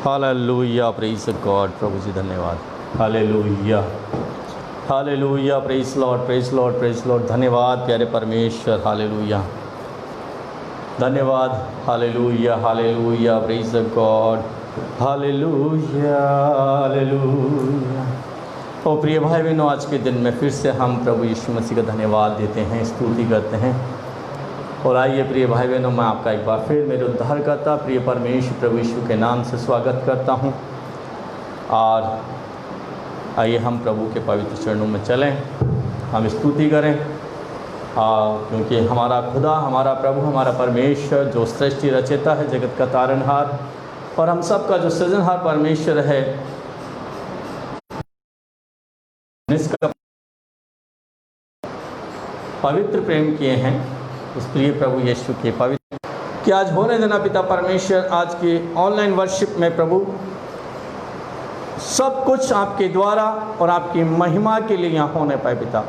Hallelujah, praise God. प्रभु जी धन्यवाद। Hallelujah, hallelujah, praise Lord, praise Lord, praise Lord. धन्यवाद प्यारे परमेश्वर। हालेलुया, धन्यवाद। Hallelujah, hallelujah, praise God. Hallelujah, hallelujah. ओ प्रिय भाई बहनों, आज के दिन में फिर से हम प्रभु यीशु मसीह का धन्यवाद देते हैं, स्तुति करते हैं। और आइए प्रिय भाई बहनों, मैं आपका एक बार फिर मेरे उद्धारकर्ता प्रिय परमेश्वर प्रभु यीशु के नाम से स्वागत करता हूं। और आइए हम प्रभु के पवित्र चरणों में चलें, हम स्तुति करें। क्योंकि हमारा खुदा, हमारा प्रभु, हमारा परमेश्वर जो सृष्टि रचयिता है, जगत का तारनहार और हम सब का जो सृजनहार परमेश्वर है, इसका पवित्र प्रेम किए हैं उस प्रिय प्रभु यीशु के पवित्र कि आज होने देना पिता परमेश्वर, आज की ऑनलाइन वर्शिप में प्रभु सब कुछ आपके द्वारा और आपकी महिमा के लिए यहाँ होने पाए पिता।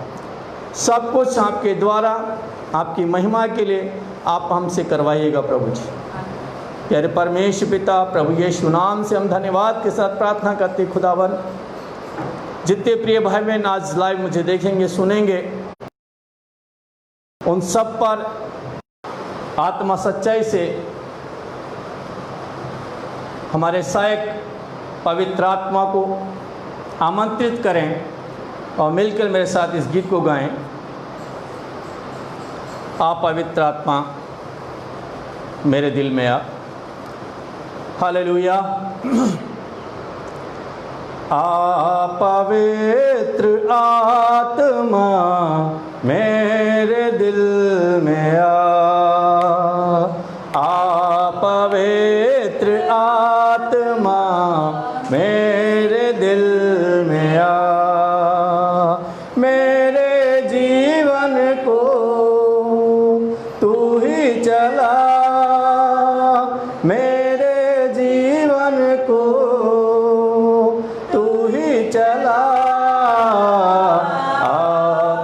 सब कुछ आपके द्वारा आपकी महिमा के लिए आप हमसे करवाइएगा प्रभु जी। प्यारे परमेश्वर पिता, प्रभु यीशु नाम से हम धन्यवाद के साथ प्रार्थना करते खुदावन, जितने प्रिय भाई बहन आज लाइव मुझे देखेंगे सुनेंगे, उन सब पर आत्मा सच्चाई से हमारे सहायक पवित्र आत्मा को आमंत्रित करें और मिलकर मेरे साथ इस गीत को गाएं। आप पवित्र आत्मा मेरे दिल में आ। हालेलुया। आ पवित्र आत्मा मेरे दिल में आ पवित्र आत्मा मेरे दिल में मेरे जीवन को तू ही चला, मेरे जीवन को तू ही चला।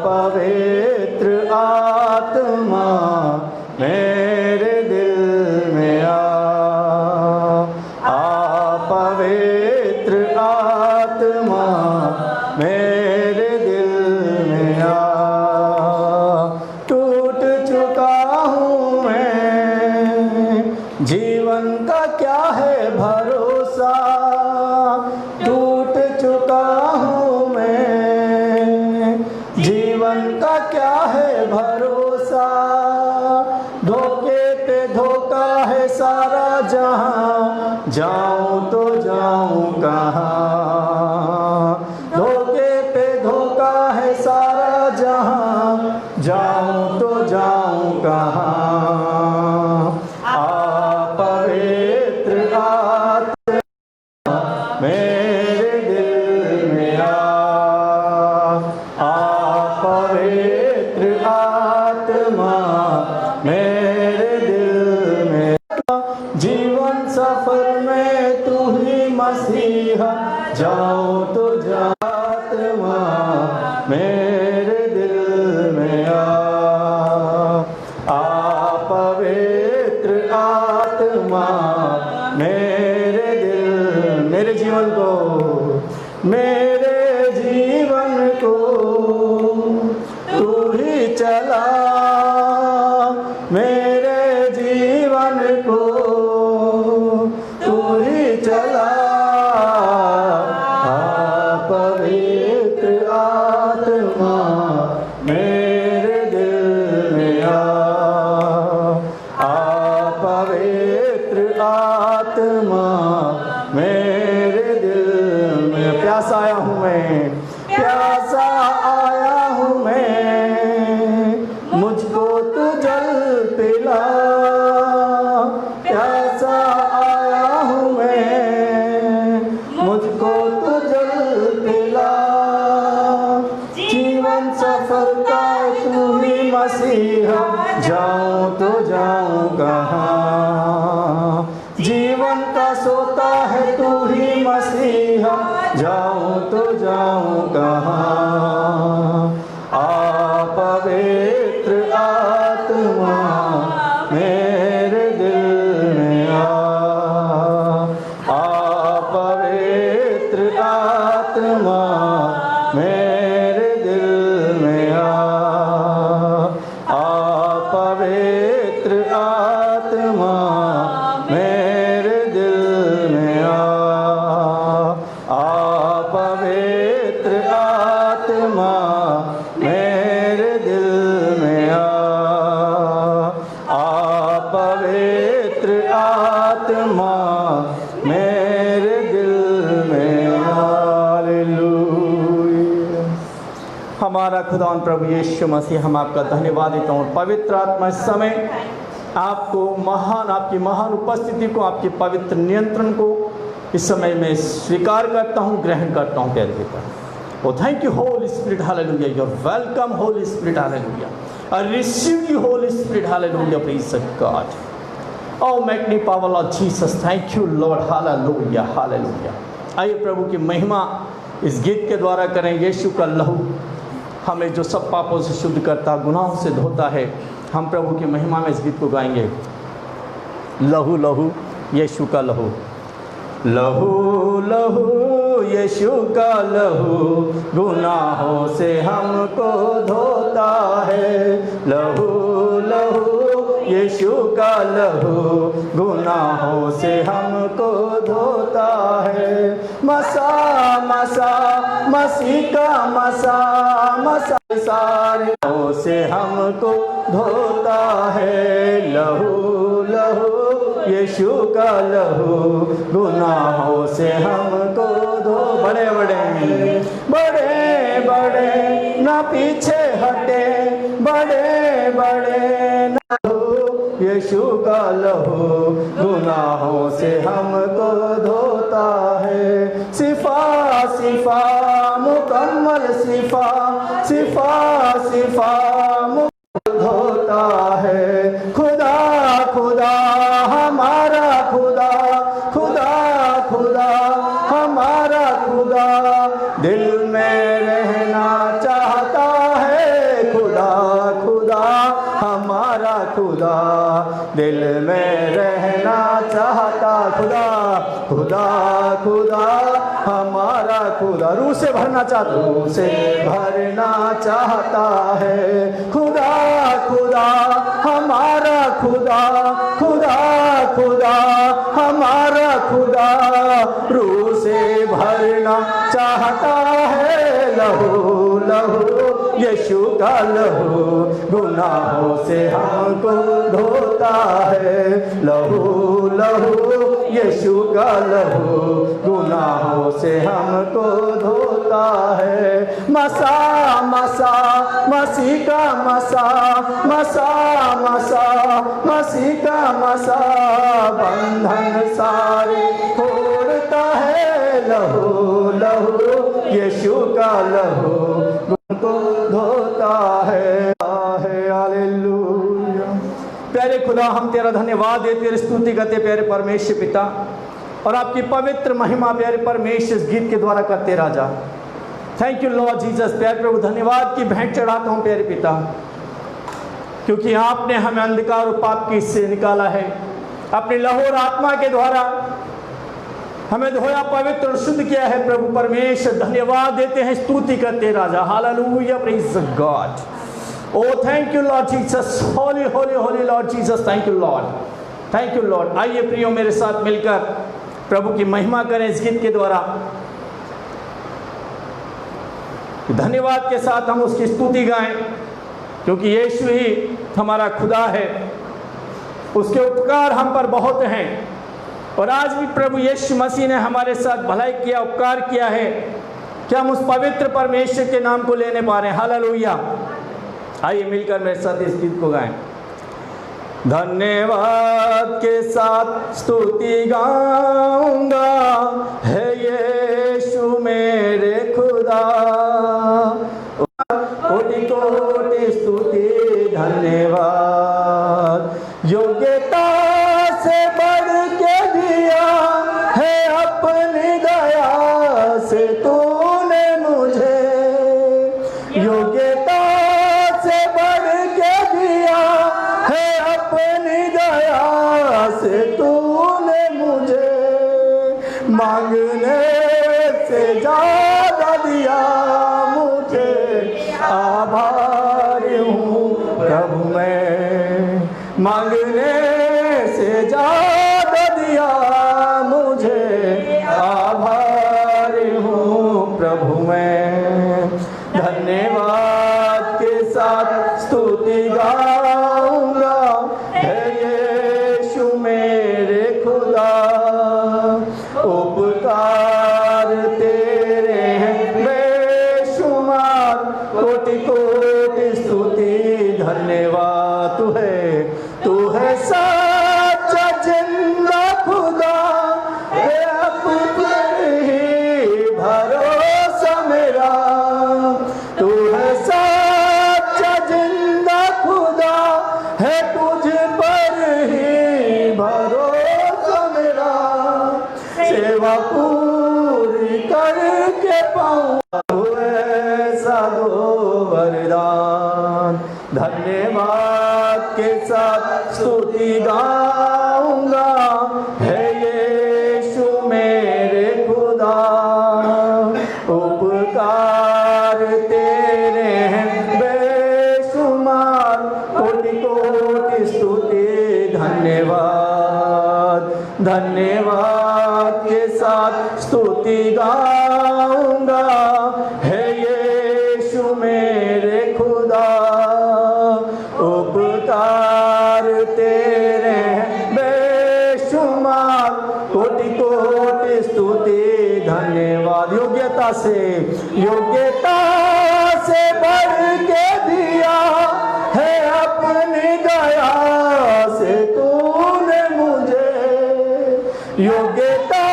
पवित्र आत्मा मेरे दिल में पवित्र आत्मा मेरे दिल में टूट चुका हूँ मैं, जीवन का क्या है भरोसा। टूट चुका हूँ मैं, जीवन का क्या है भरोसा। धोखे पे धोखा है सारा जहां, जाऊं तो जाऊं कहां। धोखे पे धोखा है सारा जहां, जाऊं तो जाऊं कहां। पवित्र आत्मा मेरे दिल में पवित्र आत्मा मेरे दिल में। जीवन सफर में तू ही मसीहा, जाऊं तो आत्मा मेरे दिल में पवित्र आत्मा मेरे दिल, मेरे जीवन को, मेरे जीवन को तू ही चला, मेरे जीवन को तू ही चला। पवित्र आत्मा मेरे दिल में पवित्र आत्मा मेरे दिल में। प्यासा आया हूँ मैं, प्यासा आया हूँ मैं, मुझको तू जल पिला। प्यासा आया हूँ मैं, मुझको तू जल पिला। जीवन सफर का तू ही मसीहा, जाऊं तो जाऊं कहां। जीवन का आत्मा मेरे दिल में। हालेलुया। हमारा खुदावंद प्रभु यीशु मसीह, हम आपका धन्यवाद देता हूँ। पवित्र आत्मा इस समय आपको आपकी महान उपस्थिति को, आपके पवित्र नियंत्रण को इस समय मैं स्वीकार करता हूँ, ग्रहण करता हूँ प्यारे पिता। Oh, thank you, Holy Spirit, hallelujah. You're welcome, Holy Spirit, hallelujah. I receive you, Holy Spirit, hallelujah. Praise God. Oh, magnify power, Lord Jesus. Thank you, Lord, hallelujah, hallelujah. आइए प्रभु की महिमा इस गीत के द्वारा करें। यीशु का लहू हमें जो सब पापों से शुद्ध करता, गुनाहों से धोता है, हम प्रभु की महिमा में इस गीत को गाएंगे। लहू लहू यीशु का लहू, लहू लहू यीशु का लहू गुनाहों से हमको धोता है। लहू लहू यीशु का लहू गुनाहों से हमको धोता है। मसा मसा मसीह का मसा मसा सारे से हमको धोता है। लहू लहू यीशु का लहू गुनाहों से हमको धो। बड़े बड़े बड़े बड़े ना पीछे हटे, बड़े बड़े ना यीशु का लहू गुनाहों से हमको धोता है। सिफा सिफा मुकम्मल सिफा, सिफा सिफा धोता है। खुदा खुदा हमारा खुदा, खुदा खुदा हमारा खुदा दिल में रहना चाहता है। खुदा खुदा हमारा खुदा दिल में रहना चाहता। खुदा खुदा खुदा हमारा खुदा रूह से भरना चाहता, रूह से भरना चाहता है। खुदा खुदा हमारा खुदा, खुदा खुदा हमारा खुदा रूह से भरना चाहता है। लहू लहू यीशु का लहू गुनाहों से हमको धोता है। लहू लहू यीशु का लहू गुनाहों से हमको धोता है। मसा मसा मसीह का मसा, मसा मसा मसीह का मसा बंधन सारे तोड़ता है। लहू लहू यीशु का लहू को धोता है। हालेलुया। प्यारे खुदा, हम तेरा धन्यवाद देते, तेरी स्तुति करते प्यारे परमेश्वर पिता, और आपकी पवित्र महिमा प्यारे परमेश्वर इस गीत के द्वारा करते राजा। Thank you Lord Jesus. प्यारे प्रभु, धन्यवाद की भेंट चढ़ाता हूँ प्यारे पिता, क्योंकि आपने हमें अंधकार और पाप की से निकाला है। अपने लहू और आत्मा के द्वारा हमें धोया, पवित्र और शुद्ध किया है। प्रभु परमेश्वर धन्यवाद देते हैं, स्तुति करते राजा। Hallelujah, praise God. ओ thank you Lord Jesus, holy holy holy Lord Jesus. Thank you Lord, thank you Lord. आइए प्रियो, मेरे साथ मिलकर प्रभु की महिमा करें इस गीत के द्वारा। धन्यवाद के साथ हम उसकी स्तुति गाएं, क्योंकि यीशु ही हमारा खुदा है, उसके उपकार हम पर बहुत हैं। और आज भी प्रभु यीशु मसीह ने हमारे साथ भलाई किया, उपकार किया है कि हम उस पवित्र परमेश्वर के नाम को लेने पा रहे हैं। हालेलुया। आइए मिलकर मेरे साथ इस गीत को गाएं। धन्यवाद के साथ स्तुति गाऊंगा, है यीशु मेरे खुदा। कोटि कोटि स्तुति धन्यवाद, योग्यता से बढ़ के दिया है अपनी दया से तूने मुझे। योग्यता से बढ़ के दिया है अपनी दया से तूने मुझे। मांगने से ज्यादा दिया मुझे, आभारी हूँ प्रभु मैं। मांगने से ज्यादा दिया मुझे, आभारी हूँ प्रभु मैं। धन्यवाद के साथ स्तुति गाऊंगा, है यीशु मेरे पूरी करके पाऊँ ऐसा दो वरदान। धन्यवाद के साथ स्तुति गाऊंगा, है यीशु मेरे खुदा। उपकार तेरे हैं बेशुमार, कोटि कोटि स्तुति धन्यवाद। धन्यवाद के साथ स्तुति गाऊंगा, है यीशु मेरे खुदा। उपकार तेरे बेशुमार, कोटि कोटि स्तुति धन्यवाद। योग्यता से बढ़ के दिया है अपनी दया से तूने मुझे। योग्यता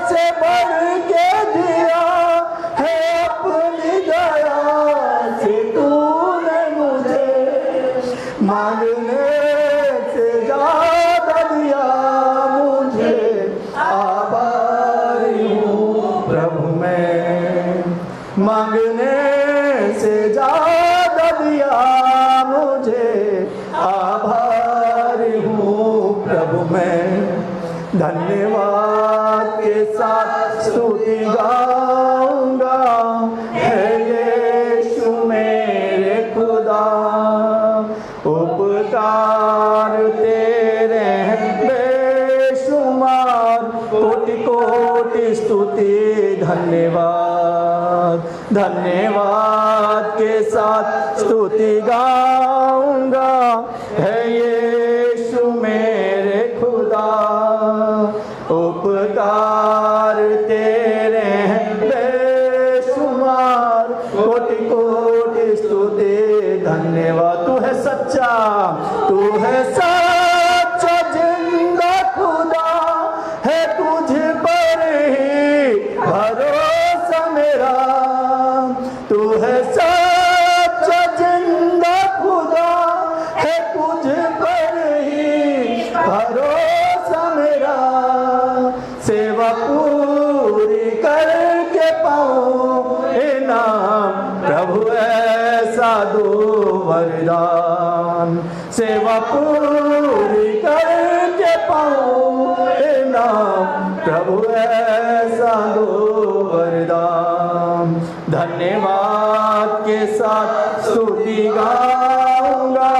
से बढ़ के दिया है अपनी दया से तूने मुझे। मांगने से ज्यादा दिया मुझे, आभारी हूँ प्रभु मैं। मांगने से ज्यादा दिया मुझे, आभारी हूँ प्रभु मैं। धन्यवाद के साथ स्तुति गाऊंगा, है यीशु मेरे खुदा। उपकार तेरे बेशुमार, कोटि कोटि स्तुति धन्यवाद। धन्यवाद के साथ स्तुति गाऊंगा, है यीशु मेरे खुदा। उपकार तेरे बेशुमार, कोटि कोटि स्तुति धन्यवाद। तू है सच्चा जिंदा खुदा, है तुझ पर ही भरोसा मेरा। तू है सच्चा जिंदा खुदा, है तुझ पर ही भरोसा मेरा। सेवा पूरी करके पाऊँ इनाम, प्रभु ऐसा दो वरदान। सेवा पूरी करके पाऊँ इनाम, प्रभु ऐसा दो वरदान। धन्यवाद के साथ स्तुति गाऊंगा,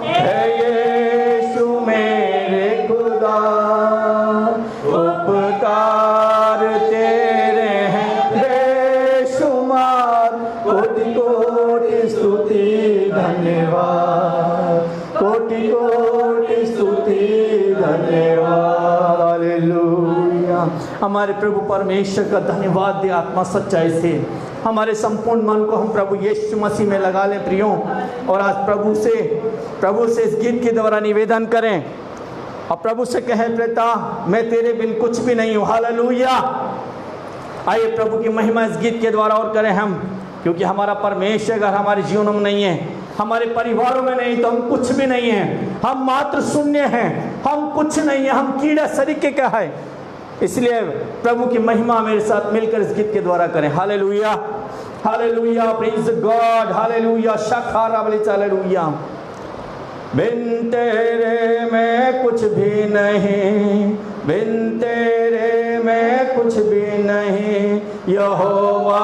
है यीशु मेरे खुदा। उपकार तेरे हैं बेशुमार, कोटि कोटि स्तुति धन्यवाद। कोटि कोटि स्तुति धन्यवाद। हालेलुया। हमारे प्रभु परमेश्वर का धन्यवाद दे आत्मा सच्चाई से। हमारे संपूर्ण मन को हम प्रभु यीशु मसीह में लगा लें प्रियों, और आज प्रभु से इस गीत के द्वारा निवेदन करें और प्रभु से कहें, पिता मैं तेरे बिन कुछ भी नहीं हूँ। हालेलुया। आइए प्रभु की महिमा इस गीत के द्वारा और करें हम, क्योंकि हमारा परमेश्वर अगर हमारे जीवनों में नहीं है, हमारे परिवारों में नहीं, तो हम कुछ भी नहीं हैं। हम मात्र शून्य हैं, हम कुछ नहीं है, हम कीड़ा सरीके का है। इसलिए प्रभु की महिमा मेरे साथ मिलकर इस गीत के द्वारा करें। Hallelujah, hallelujah, praise God, hallelujah, शखारा बलि, हालेलुया। बिन तेरे मैं कुछ भी नहीं, बिन तेरे मैं कुछ भी नहीं। यहोवा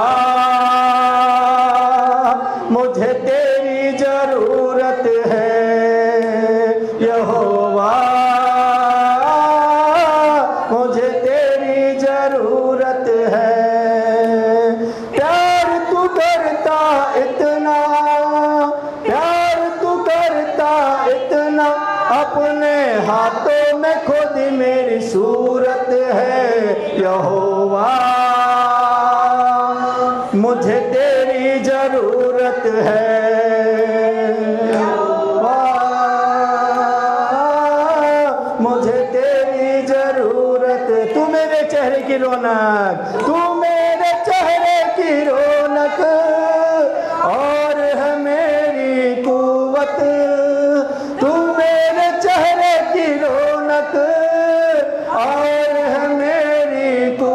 मुझे तेरी जरूरत है। यहोवा मुझे तेरी जरूरत है। प्यार तू करता इतना, प्यार तू करता इतना, अपने हाथों में खुद मेरी सूरत है। यहोवा मुझे तेरी जरूरत है। यहोवा मुझे तेरी जरूरत। तू मेरे चेहरे की रौनक, तू मेरे चेहरे की रौनक, और है मेरी कुव्वत। तू मेरे चेहरे की रौनक और है मेरी कुव्वत।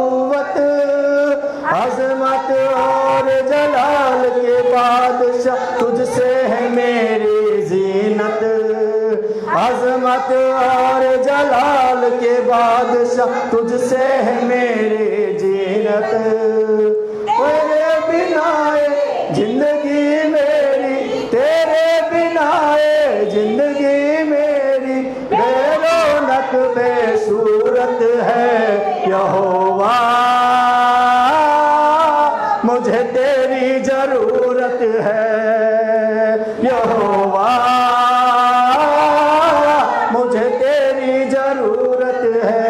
के बादशाह तुझसे है मेरी जीनत, तेरे बिना जिंदगी मेरी, तेरे बिना जिंदगी मेरी बेरौनक बेसूरत है। यहोवा मुझे तेरी जरूरत है, यहोवा मुझे तेरी जरूरत है।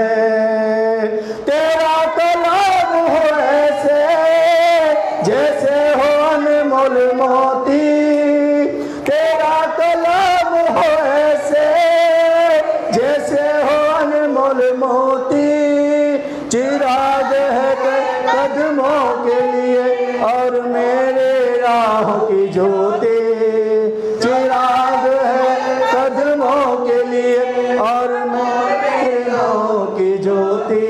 तेरा कलाम हो ऐसे जैसे हो अनमोल मोती, तेरा कलाम हो ऐसे जैसे हो अनमोल मोती, चिराग है कदमों के लिए और मेरे राह की ज्योति, चिराग है कदमों के लिए और मेरे राह की ज्योति।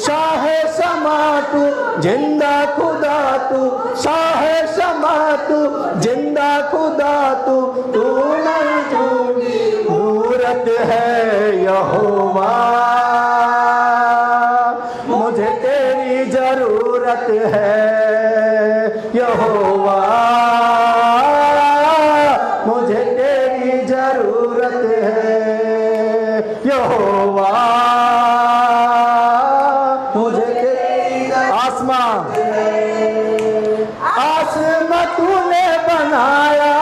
शाह समा तू जिंदा खुदा तू, शाह समा तू जिंदा खुदा तू, तू मौजूदी मूरत है। यहोवा मुझे तेरी जरूरत है, यहोवा मुझे तेरी जरूरत है, यहोवा मुझे तेरी आसमां तूने बनाया,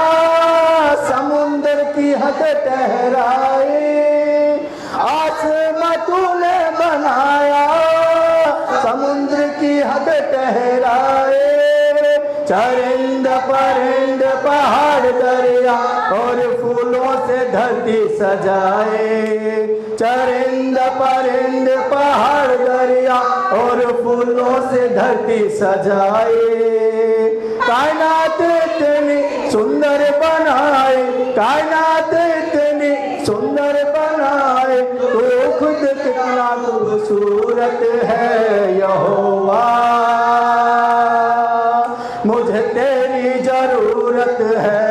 समुद्र की हद ठहराई, आसमां तूने बनाया, समुद्र की हद ठहराए, चरिंद परिंद पहाड़ दरिया और फूलों से धरती सजाए, चरिंद परिंद पहाड़ दरिया और फूलों से धरती सजाए। कायनात इतनी सुंदर बनाए, कायनात इतनी सुंदर बनाए, तू खुद कितना खूबसूरत है। यहोवा मुझे तेरी जरूरत है,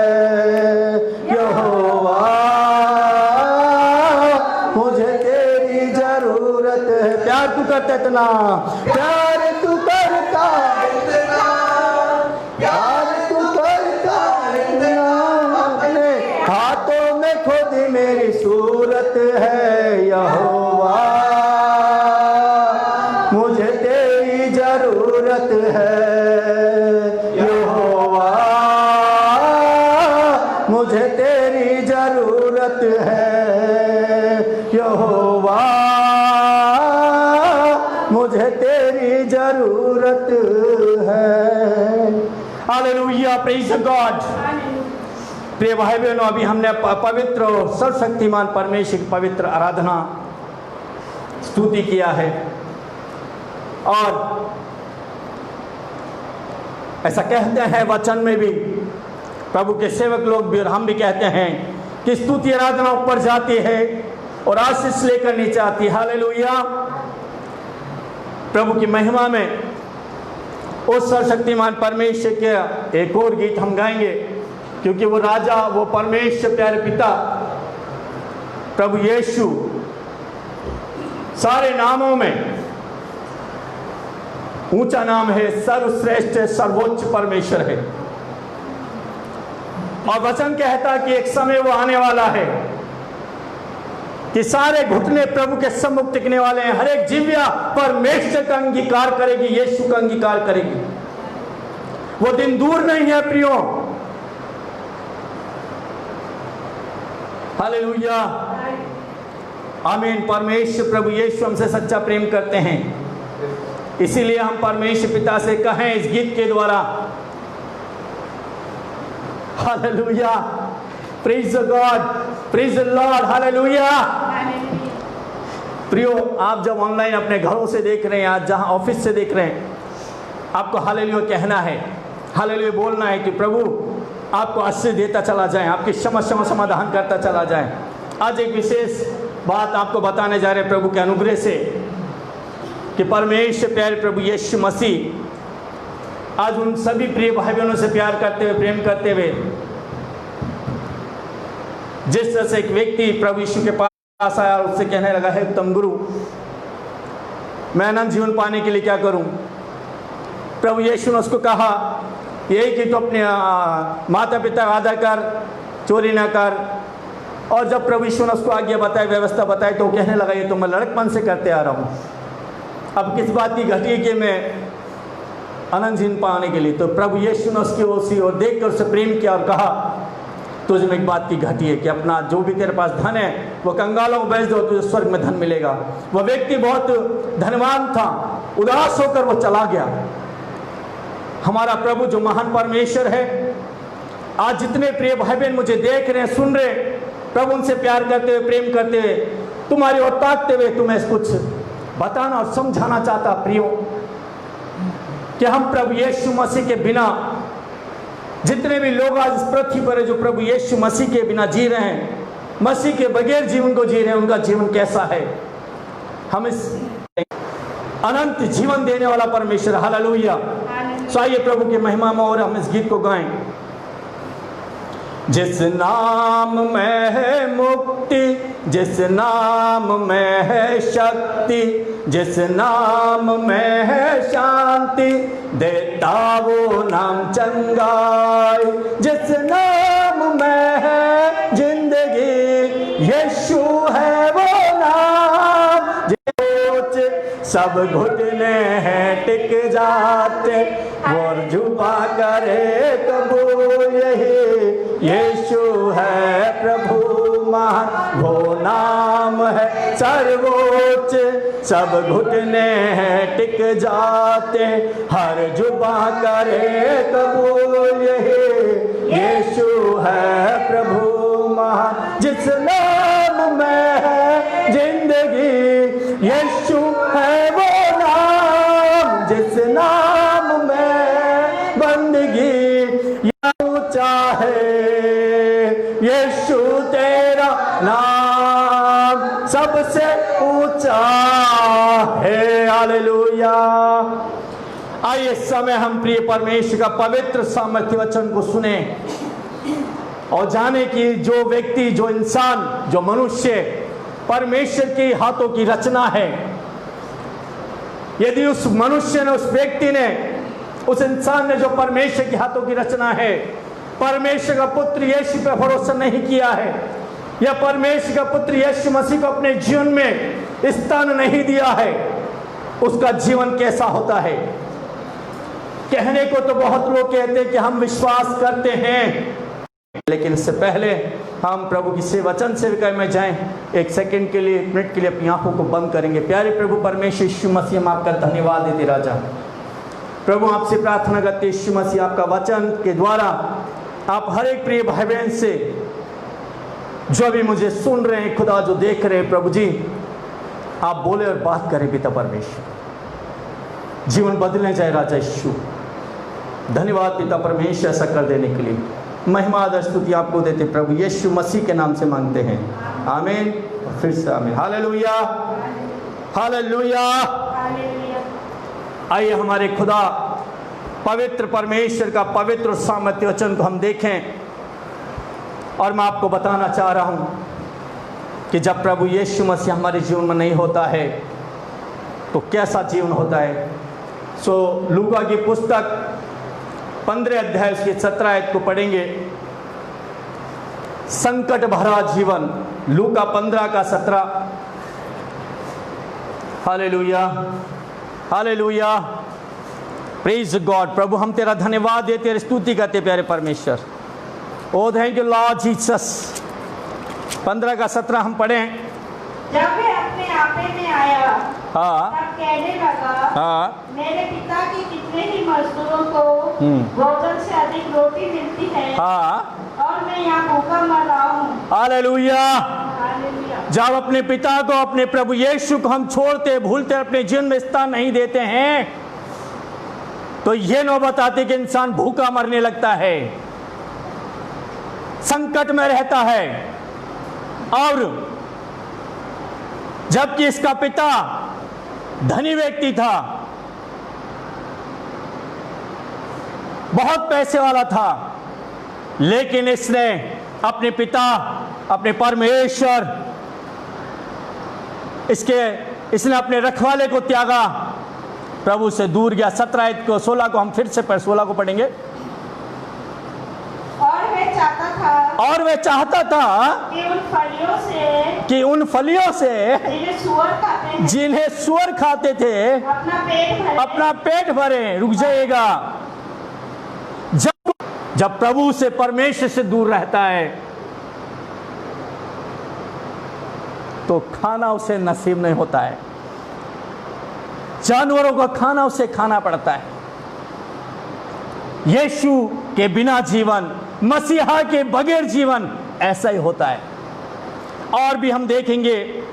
यहोवा मुझे तेरी जरूरत है। प्यार तू करता इतना, प्यार तू करता इतना, प्यार तू करता इतना, अपने हाथों में खुद मेरी सूरत है। यहोवा मुझे तेरी जरूरत है, यहोवा मुझे तेरी जरूरत है, यहोवा मुझे तेरी जरूरत है। Hallelujah, praise God. प्रिय भाई बहनों, अभी हमने पवित्र सर्वशक्तिमान परमेश्वर की पवित्र आराधना स्तुति किया है, और ऐसा कहते हैं वचन में भी, प्रभु के सेवक लोग भी और हम भी कहते हैं कि स्तुति आराधना ऊपर जाती है और आशीष लेकर नीचे आती है। हालेलुया, प्रभु की महिमा में उस सर्वशक्तिमान परमेश्वर के एक और गीत हम गाएंगे, क्योंकि वो राजा, वो परमेश्वर, प्यारे पिता प्रभु यीशु सारे नामों में ऊंचा नाम है, सर्वश्रेष्ठ सर्वोच्च परमेश्वर है। और वचन कहता कि एक समय वो आने वाला है कि सारे घुटने प्रभु के सम्मुख टिकने वाले हैं, हर एक जिह्वा परमेश्वर का अंगीकार करेगी, यीशु का अंगीकार करेगी। वो दिन दूर नहीं है प्रियो। हालेलुया, आमीन। परमेश्वर प्रभु यीशु हमसे सच्चा प्रेम करते हैं, इसीलिए हम परमेश्वर पिता से कहें इस गीत के द्वारा, hallelujah, praise God, praise Lord, hallelujah. प्रियो, आप जब ऑनलाइन अपने घरों से देख रहे हैं, आज जहां ऑफिस से देख रहे हैं, आपको हालेलुया कहना है, हालेलुया बोलना है कि प्रभु आपको आशीष देता चला जाए, आपकी समस्याओं समाधान करता चला जाए। आज एक विशेष बात आपको बताने जा रहे हैं प्रभु के अनुग्रह से, कि परमेश्वर प्यारे प्रभु यीशु मसीह आज उन सभी प्रिय भाई बहनों से प्यार करते हुए, प्रेम करते हुए, जिस तरह से एक व्यक्ति प्रभु यीशु के पास पास आया और उससे कहने लगा, है उत्तम गुरु, मैं अनंत जीवन पाने के लिए क्या करूं? प्रभु यीशु ने उसको कहा, यही कि तू अपने माता पिता का आदर कर, चोरी ना कर। और जब प्रभु यीशु ने उसको आज्ञा बताई, व्यवस्था बताई, तो कहने लगा, ये तो मैं लड़कपन से करते आ रहा हूँ, अब किस बात की घटी कि मैं अनंत जीवन पाने के लिए। तो प्रभु यीशु ने उसकी ओसी और देख कर उसे प्रेम किया और कहा, तुझ में एक बात की घटी है कि अपना जो भी तेरे पास धन है वो कंगालों को बेच दो, तुझे स्वर्ग में धन मिलेगा। वह व्यक्ति बहुत धनवान था, उदास होकर वो चला गया। हमारा प्रभु जो महान परमेश्वर है, आज जितने प्रिय भाई बहन मुझे देख रहे हैं, सुन रहे, प्रभु उनसे प्यार करते हुए, प्रेम करते हुए, तुम्हारी ओर ताकते हुए तुम्हें कुछ बताना और समझाना चाहता प्रियो, कि हम प्रभु यीशु मसीह के बिना, जितने भी लोग आज इस पृथ्वी पर है जो प्रभु यीशु मसीह के बिना जी रहे हैं, मसीह के बगैर जीवन को जी रहे हैं, उनका जीवन कैसा है। हम इस अनंत जीवन देने वाला परमेश्वर, हालेलुया। सो आइए प्रभु की महिमा में और हम इस गीत को गाएं। जिस नाम में है मुक्ति, जिस नाम में है शक्ति, जिस नाम में है शांति, देता वो नाम चंगाई। जिस नाम में है जिंदगी, यीशु है वो नाम। सब घुटने हैं टिक जाते, और झुका करे कबूल, यही यीशु है प्रभु महान, वो नाम है सर्वोच्च। सब घुटने हैं टिक जाते, हर जुबा करे कबूल, यही यीशु है प्रभु महान। जिस नाम में है जिंदगी, यीशु है वो नाम। जिस नाम में बंदगी, चाहे यीशु तेरा नाम सबसे ऊंचा है, हालेलुया। आइए इस समय हम प्रिय परमेश्वर का पवित्र सामर्थ्य वचन को सुने और जाने कि जो व्यक्ति, जो इंसान, जो मनुष्य परमेश्वर के हाथों की रचना है, यदि उस मनुष्य ने, उस व्यक्ति ने, उस इंसान ने जो परमेश्वर के हाथों की रचना है, परमेश्वर का पुत्र यीशु पर भरोसा नहीं किया है, या परमेश्वर का पुत्र यीशु मसीह को अपने जीवन में स्थान नहीं दिया है, उसका जीवन कैसा होता है। कहने को तो बहुत लोग कहते हैं कि हम विश्वास करते हैं, लेकिन इससे पहले हम प्रभु की से वचन सेविका में जाएं, एक सेकंड के लिए, एक मिनट के लिए अपनी आंखों को बंद करेंगे। प्यारे प्रभु परमेश्वर यीशु मसीह, हम आपका धन्यवाद देते राजा। प्रभु आपसे प्रार्थना करते यीशु मसीह, आपका वचन के द्वारा आप हर एक प्रिय भाई बहन से, जो भी मुझे सुन रहे हैं, खुदा जो देख रहे हैं, प्रभु जी आप बोले और बात करें पिता परमेश्वर, जीवन बदलने जाए राजा यीशु। धन्यवाद पिता परमेश्वर, ऐसा कर देने के लिए। महिमा आदर स्तुति आपको देते प्रभु यीशु मसीह के नाम से मांगते हैं, आमीन। और फिर से आमीन, हालेलुया, हालेलुया। आइए हमारे खुदा पवित्र परमेश्वर का पवित्र और सामर्थ्य वचन को हम देखें। और मैं आपको बताना चाह रहा हूं कि जब प्रभु यीशु मसीह हमारे जीवन में नहीं होता है तो कैसा जीवन होता है। सो लूका की पुस्तक 15 अध्याय उसके 17 आयत को पढ़ेंगे। संकट भरा जीवन, लूका 15 का 17। Hallelujah, hallelujah, praise God. प्रभु हम तेरा धन्यवाद देते, तेरी स्तुति करते प्यारे परमेश्वर। ओ थैंक यू लॉर्ड जीसस। 15 का 17 हम पढ़ें। जब वे अपने आपे में आया, हाँ, तब कहने लगा, हाँ, मेरे पिता के कितने ही मजदूरों को भोजन से अधिक रोटी मिलती है, हाँ, और मैं यहाँ भूखा मर रहा हूँ। हालेलुया। हालेलुया। जब अपने पिता को, अपने प्रभु यीशु को हम छोड़ते, भूलते, अपने जीवन में स्थान नहीं देते हैं, तो ये नौबत आती कि इंसान भूखा मरने लगता है, संकट में रहता है। और जबकि इसका पिता धनी व्यक्ति था, बहुत पैसे वाला था, लेकिन इसने अपने पिता, अपने परमेश्वर इसने अपने रखवाले को त्यागा, प्रभु से दूर गया। 17 को 16 को हम फिर से 16 को पढ़ेंगे। और वह चाहता था कि उन फलियों से जिन्हें सूअर खाते थे अपना पेट भरे। रुक जाइएगा। जब प्रभु से, परमेश्वर से दूर रहता है तो खाना उसे नसीब नहीं होता है। जानवरों का खाना उसे खाना पड़ता है। यीशु के बिना जीवन, मसीहा के बगैर जीवन ऐसा ही होता है। और भी हम देखेंगे,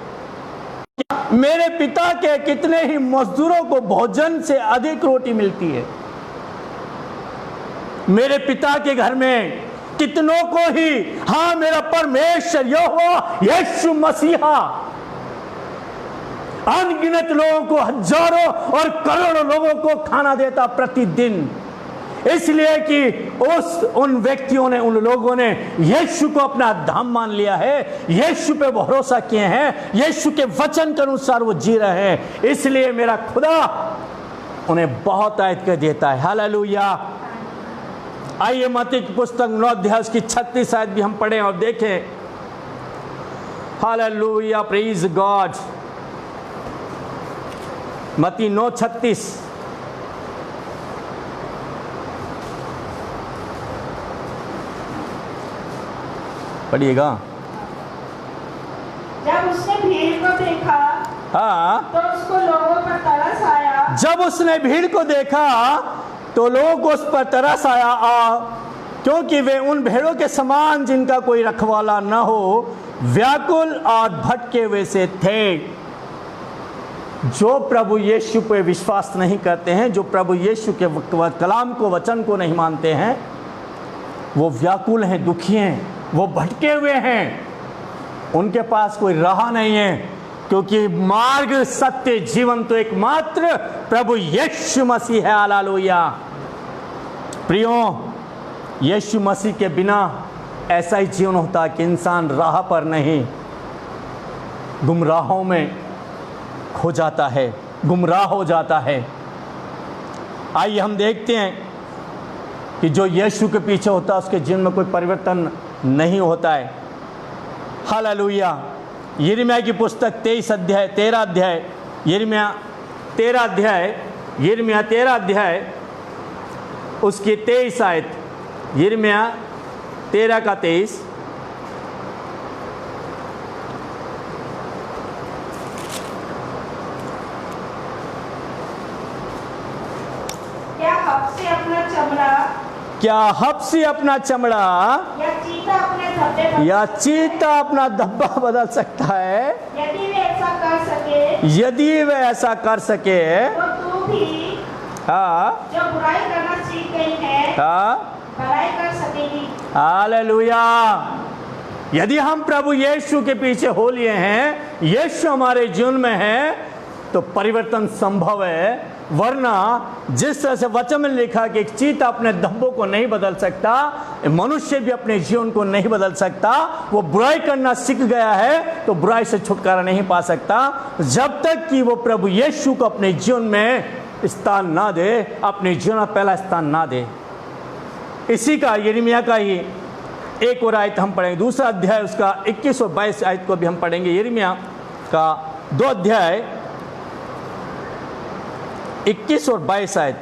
मेरे पिता के कितने ही मजदूरों को भोजन से अधिक रोटी मिलती है। मेरे पिता के घर में कितनों को ही, हाँ, मेरा परमेश्वर यहोवा यीशु मसीहा अनगिनत लोगों को, हजारों और करोड़ों लोगों को खाना देता प्रतिदिन। इसलिए कि उन व्यक्तियों ने, उन लोगों ने यीशु को अपना धाम मान लिया है, यीशु पे भरोसा किए हैं, यीशु के वचन के अनुसार वो जी रहे हैं। इसलिए मेरा खुदा उन्हें बहुत आयत कर देता है। हालेलुया। आइए मत्ती की पुस्तक 9 अध्याय की 36 आयत भी हम पढ़ें और देखें। Hallelujah, praise God. मत्ती 9:36 पढ़िएगा। जब उसने भीड़ को देखा, हाँ, तो उसको लोगों पर तरस आया। जब उसने भीड़ को देखा तो लोगों को उस पर तरस आया, क्योंकि वे उन भेड़ों के समान जिनका कोई रखवाला न हो, व्याकुल और भटके हुए से थे। जो प्रभु यीशु पे विश्वास नहीं करते हैं, जो प्रभु यीशु के कलाम को, वचन को नहीं मानते हैं, वो व्याकुल हैं, दुखी हैं, वो भटके हुए हैं। उनके पास कोई राह नहीं है, क्योंकि मार्ग, सत्य, जीवन तो एकमात्र प्रभु यीशु मसीह है। हालेलुया। प्रियो, यीशु मसीह के बिना ऐसा ही जीवन होता है कि इंसान राह पर नहीं, गुमराहों में खो जाता है, गुमराह हो जाता है। आइए हम देखते हैं कि जो यीशु के पीछे होता है उसके जीवन में कोई परिवर्तन नहीं होता है। हालेलुया। यिर्मयाह की पुस्तक 13 अध्याय, यिर्मयाह 13 अध्याय उसकी 23 आयत, यिर्मयाह 13 का 23। क्या हबसी अपना चमड़ा या चीता अपना धब्बा बदल सकता है? यदि वे ऐसा कर सके तो तू भी, हाँ, जो बुराई करना सीख गई है, हाँ, भलाई कर सकेगी। हालेलुया। यदि हम प्रभु यीशु के पीछे हो लिए हैं, यीशु हमारे जीवन में है, तो परिवर्तन संभव है। वरना जिस तरह से वचन में लिखा कि एक चीता अपने धब्बों को नहीं बदल सकता, मनुष्य भी अपने जीवन को नहीं बदल सकता। वो बुराई करना सीख गया है तो बुराई से छुटकारा नहीं पा सकता, जब तक कि वो प्रभु यीशु को अपने जीवन में स्थान ना दे, अपने जीवन में पहला स्थान ना दे। इसी का यिर्मयाह का ही एक और आयत हम पढ़ेंगे, दूसरा अध्याय उसका 21 और 22 आयत को भी हम पढ़ेंगे। यिर्मयाह का 2 अध्याय 21 और 22 आयत।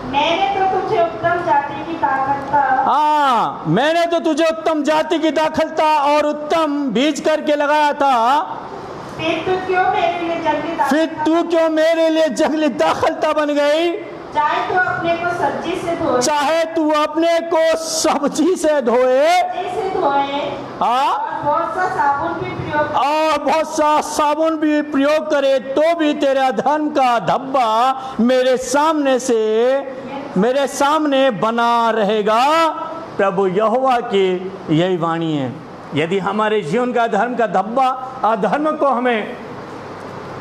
मैंने तो तुझे उत्तम जाति की दाखलता, हाँ, मैंने तो तुझे उत्तम जाति की दाखलता और उत्तम बीज करके लगाया था। फिर तू क्यों मेरे लिए जंगली दाखलता बन गई? चाहे तू अपने को सब्जी से धोए, चाहे तू अपने को सब्जी से धोए, और बहुत सा साबुन भी प्रयोग करे, तो भी तेरे अधर्म का धब्बा मेरे सामने बना रहेगा। प्रभु यहोवा की यही वाणी है। यदि हमारे जीवन का धर्म का धब्बा, अधर्म को हमें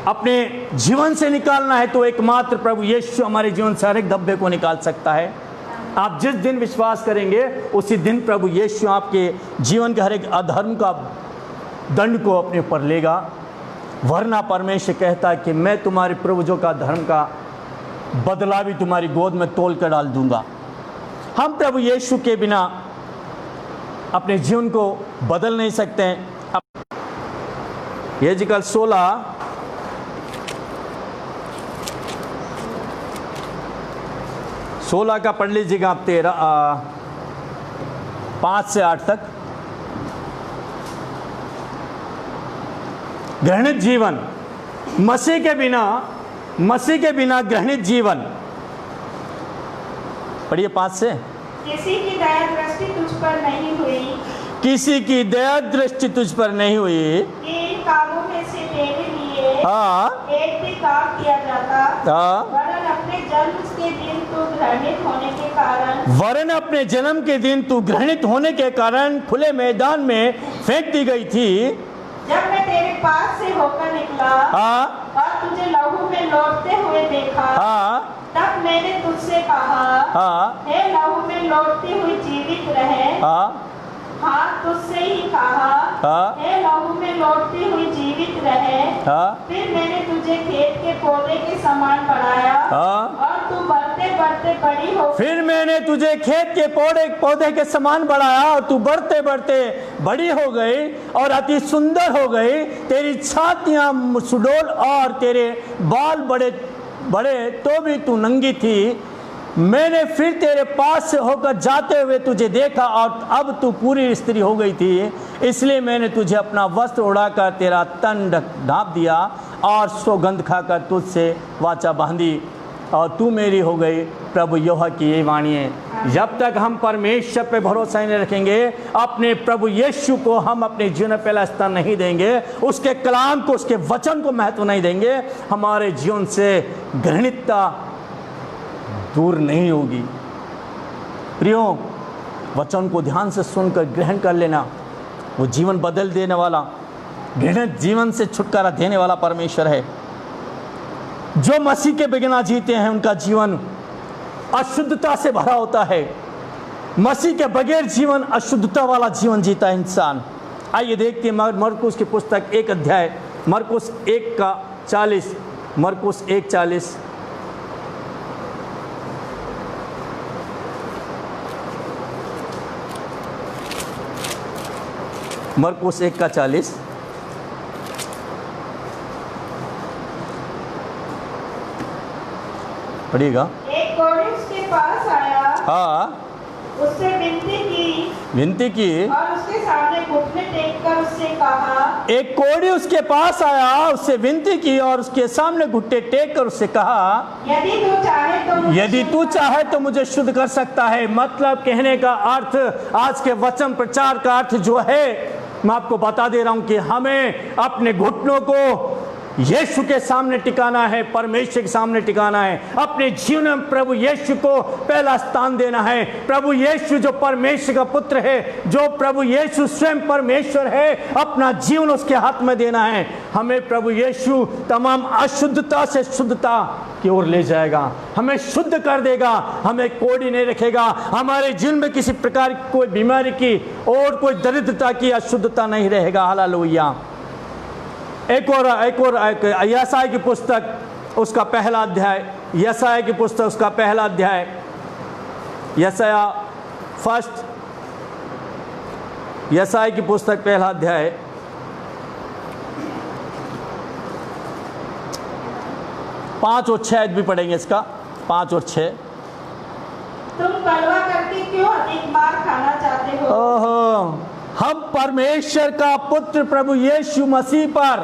अपने जीवन से निकालना है, तो एकमात्र प्रभु यीशु हमारे जीवन से हर एक धब्बे को निकाल सकता है। आप जिस दिन विश्वास करेंगे उसी दिन प्रभु यीशु आपके जीवन के हर एक अधर्म का दंड को अपने ऊपर लेगा। वरना परमेश्वर कहता है कि मैं तुम्हारे पूर्वजों का धर्म का बदला भी तुम्हारी गोद में तोल कर डाल दूंगा। हम प्रभु यीशु के बिना अपने जीवन को बदल नहीं सकते हैं। यहेजकेल 16 का पढ़ लीजिएगा आप 5 से 8 तक। घृणित जीवन, मसीह के बिना घृणित जीवन। पढ़िए 5 से। किसी की दया दृष्टि तुझ पर नहीं हुई, किसी की दया दृष्टि तुझ पर नहीं हुई कि इन कामों में से तेरे लिए हाँ एक भी काम किया जाता, हाँ, वरन अपने जन्म के दिन तू घृणित होने के कारण, वरन अपने जन्म के दिन तू घृणित होने के कारण खुले मैदान में फेंक दी गई थी। जब मैं तेरे पास से होकर निकला हाँ और तुझे लहू में लौटते हुए देखा, हाँ तब मैंने तुझसे कहा, हाँ हे लहू में लौटती हुई जीवित रहे। हाँ हाँ, तुझसे ही कहा, हाँ हे लहू में लौटती हुई जीवित रहे। हाँ फिर मैंने तुझे खेत के पौधे के समान बढ़ाया हाँ। और तू बढ़ते बढ़ते बड़ी हो। फिर मैंने तुझे खेत के पौधे के समान बढ़ाया और तू बढ़ते बढ़ते बड़ी हो गई और अति सुंदर हो गई। तेरी छातियां सुडौल और तेरे बाल बड़े बड़े तो भी तू नंगी थी। मैंने फिर तेरे पास से होकर जाते हुए तुझे देखा और अब तू पूरी स्त्री हो गई थी, इसलिए मैंने तुझे अपना वस्त्र उड़ाकर तेरा तन ढांप दिया और सौगंध खाकर तुझसे वाचा बांधी और तू मेरी हो गई। प्रभु यहोवा की ये वाणी है। जब तक हम परमेश्वर पे भरोसा नहीं रखेंगे, अपने प्रभु यीशु को हम अपने जीवन में पहला स्थान नहीं देंगे, उसके कलाम को, उसके वचन को महत्व नहीं देंगे, हमारे जीवन से घृणितता दूर नहीं होगी। प्रियो, वचन को ध्यान से सुनकर ग्रहण कर लेना। वो जीवन बदल देने वाला, घृणित जीवन से छुटकारा देने वाला परमेश्वर है। जो मसीह के बिना जीते हैं उनका जीवन अशुद्धता से भरा होता है। मसीह के बगैर जीवन अशुद्धता वाला जीवन जीता है इंसान। आइए देखते हैं मरकुस की पुस्तक 1 अध्याय, मरकुस 1:40, मरकुस 1:40। मरकुस 1:40। पढ़िएगा। एक कोढ़ी उसके पास आया, हाँ, उससे विनती की और उसके सामने घुटने टेककर उससे कहा। एक कोढ़ी उसके पास आया, उससे विनती की और उसके सामने घुटने टेक कर उससे कहा, यदि तू चाहे तो मुझे शुद्ध कर सकता है। मतलब कहने का अर्थ, आज के वचन प्रचार का अर्थ जो है, मैं आपको बता दे रहा हूं कि हमें अपने घुटनों को यीशु के सामने टिकाना है, परमेश्वर के सामने टिकाना है। अपने जीवन में प्रभु यीशु को पहला स्थान देना है। प्रभु यीशु जो परमेश्वर का पुत्र है, जो प्रभु यीशु स्वयं परमेश्वर है, अपना जीवन उसके हाथ में देना है। हमें प्रभु यीशु तमाम अशुद्धता से शुद्धता की ओर ले जाएगा, हमें शुद्ध कर देगा, हमें कोड़ी नहीं रखेगा। हमारे जीवन में किसी प्रकार की कोई बीमारी की और कोई दरिद्रता की अशुद्धता नहीं रहेगा। हालेलुया। एक और यशायाह की पुस्तक उसका पहला अध्याय, यशायाह की पुस्तक उसका पहला अध्याय, यशायाह की पुस्तक पहला अध्याय 5 और 6 भी पढ़ेंगे इसका, 5 और 6। तुम बलवा करके क्यों अधिक मार खाना चाहते हो? ओहो, हम परमेश्वर का पुत्र प्रभु यीशु मसीह पर